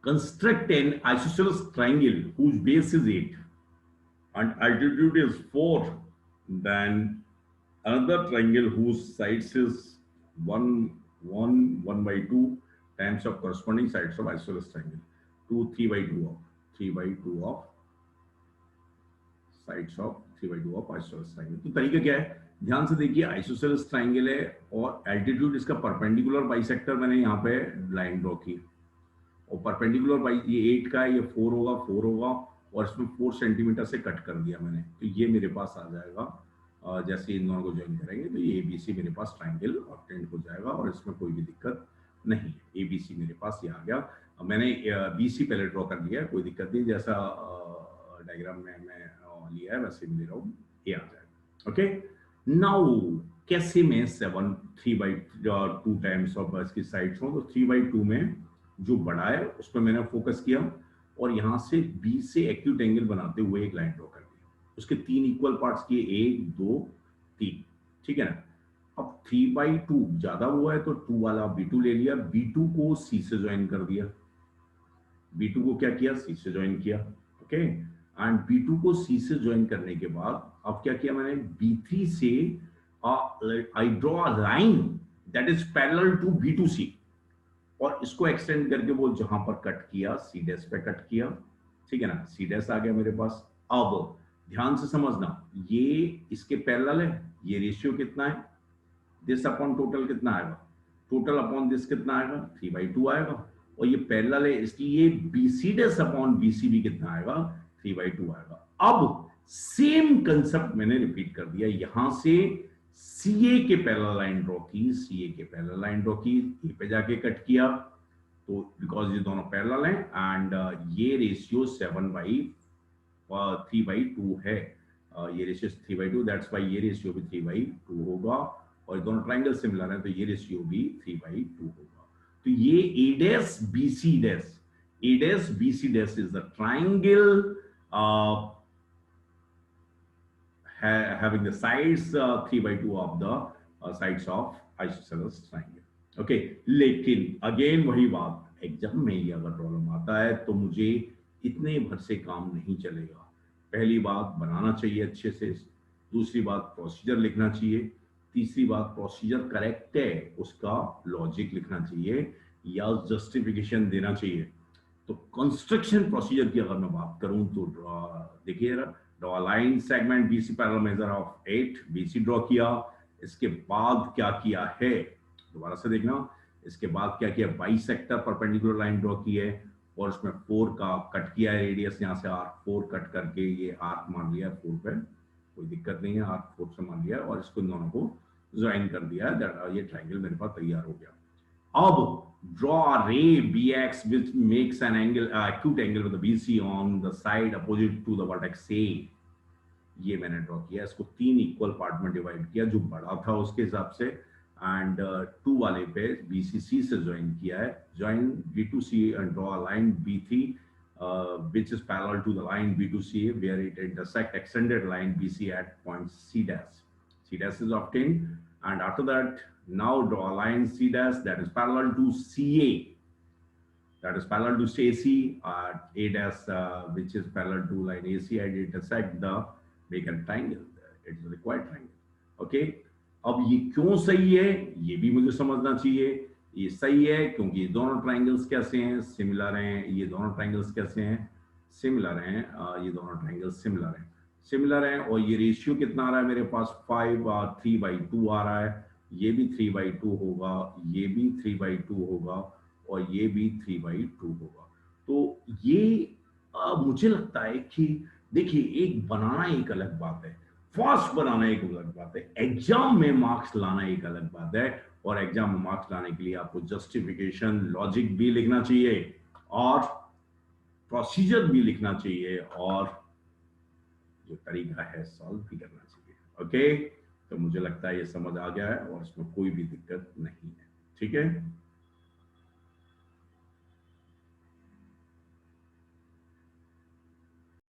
construct an isosceles triangle whose base is 8 and altitude is 4, then another triangle whose sides is 1, 1, 1 by 2 times of corresponding sides of isosceles triangle. 2, 3 by 2 of 3 by 2 of sides of 3/2 of isosceles triangle. तो तरीका क्या है, ध्यान से देखिए, isosceles triangle है और altitude इसका परपेंडिकुलर बाइसेक्टर मैंने यहाँ पे लाइन ड्रॉ की, और परपेंडिकुलर बाई ये 8 का है, ये 4 होगा, 4 होगा, और इसमें 4 सेंटीमीटर से कट कर दिया मैंने, तो ये मेरे पास आ जाएगा। जैसे इन दोनों को ज्वाइन करेंगे तो ये एबीसी मेरे पास ट्रायंगल ऑब्टेंड हो जाएगा और इसमें कोई भी दिक्कत नहीं है। एबीसी मेरे पास ये आ गया। मैंने बीसी पहले ड्रॉ कर लिया है, कोई दिक्कत नहीं, जैसा डायग्राम में मैं लिया है वैसे भी ले रहा हूँ, ये आ जाएगा। ओके, नाउ कैसे मैं 7 3/2 टाइम्स ऑफ इसकी साइड्स हूँ, तो 3/2 में जो बड़ा है उस पर मैंने फोकस किया और यहाँ से बी से एक्यूट एंगल बनाते हुए एक लाइन ड्रॉ कर दी, उसके 3 इक्वल पार्ट्स किए, 1 2 3, ठीक है ना। अब 3/2 ज्यादा हुआ है तो 2 वाला B2 ले लिया, B2 को C से ज्वाइन कर दिया, B2 को क्या किया, C से ज्वाइन किया। ओके, एंड B2 को C से ज्वाइन करने के बाद अब क्या किया मैंने, B3 से I draw a line that is parallel to B2C, और इसको एक्सटेंड करके वो जहां पर कट किया C डैश पे कट किया, ठीक है ना, C डैश आ गया मेरे पास। अब ध्यान से समझना, ये इसके पैरेलल है, ये रेशियो कितना है, दिस अपॉन टोटल कितना आएगा, टोटल अपॉन दिस कितना आएगा, 3/2 आएगा, और ये पैरेलल है इसलिए BC डैश अपॉन BC भी कितना आएगा, 3/2 आएगा। अब सेम कंसेप्ट मैंने रिपीट कर दिया, यहां से CA के पैरेलल लाइन ड्रॉ की, CA के पैरेलल लाइन ड्रॉ की, ए पे जाके कट किया, तो बिकॉज ये दोनों पैरेलल हैं एंड ये रेशियो 3/2 है, ये रेशियो 3/2, दैट्स व्हाई ये रेशियो भी 3/2 होगा, और ये दोनों ट्रायंगल सिमिलर है तो ये रेशियो भी 3/2 होगा। तो ये A dash BC dash, A dash BC dash is the triangle having the sides 3/2 of the sides of isosceles triangle. Okay, लेकिन अगेन वही बात, एग्जाम में ही अगर प्रॉब्लम आता है तो मुझे इतने भर से काम नहीं चलेगा। पहली बात बनाना चाहिए अच्छे से, दूसरी बात प्रोसीजर लिखना चाहिए, तीसरी बात प्रोसीजर करेक्ट है उसका लॉजिक लिखना चाहिए या जस्टिफिकेशन देना चाहिए। तो कंस्ट्रक्शन प्रोसीजर की अगर मैं बात करूं तो देखिए, draw line segment BC parallel measure of 8, BC draw किया, इसके बाद क्या किया है, दोबारा से देखना, इसके बाद क्या किया, बाइसेक्टर परपेंडिकुलर लाइन ड्रॉ की है और उसमें 4 का कट किया है, रेडियस यहाँ से आर्क 4 कट करके ये आर्क मान लिया 4 पे, कोई दिक्कत नहीं है, आर्क 4 से मान लिया और इसको दोनों को ज्वाइन कर दिया है, ये ट्रायंगल मेरे पास तैयार हो गया। अब draw a ray BX which makes an angle, acute angle with the BC on the side opposite to the vertex A। ये मैंने ड्रॉ किया, इसको 3 इक्वल पार्ट में डिवाइड किया जो बड़ा था उसके हिसाब से, एंड 2 वाले पे BCC से ज्वाइन किया है, join B2C and draw a line B3 which is parallel to the line B2C where it intersect extended line BC at point C dash. C dash is obtained, and after that now draw a line C dash that is parallel to CA, that is parallel to AC, A dash which is parallel to line AC and intersect the vacant triangle, it is required triangle। okay, अब ये क्यों सही है ये भी मुझे समझना चाहिए। ये सही है क्योंकि ये दोनों ट्रायंगल्स कैसे हैं, सिमिलर हैं, ये दोनों ट्रायंगल्स कैसे हैं, सिमिलर हैं, ये दोनों ट्रायंगल्स सिमिलर हैं और ये रेशियो कितना आ रहा है मेरे पास, 5 3/2 आ रहा है, ये भी 3/2 होगा, ये भी 3/2 होगा और ये भी 3/2 होगा। तो ये मुझे लगता है कि देखिए, एक बनाना एक अलग बात है, फास्ट बनाना एक अलग बात है, एग्जाम में मार्क्स लाना एक अलग बात है, और एग्जाम में मार्क्स लाने के लिए आपको जस्टिफिकेशन लॉजिक भी लिखना चाहिए और प्रोसीजर भी लिखना चाहिए और जो तरीका है सॉल्व भी करना चाहिए। ओके, तो मुझे लगता है ये समझ आ गया है और इसमें कोई भी दिक्कत नहीं है, ठीक है।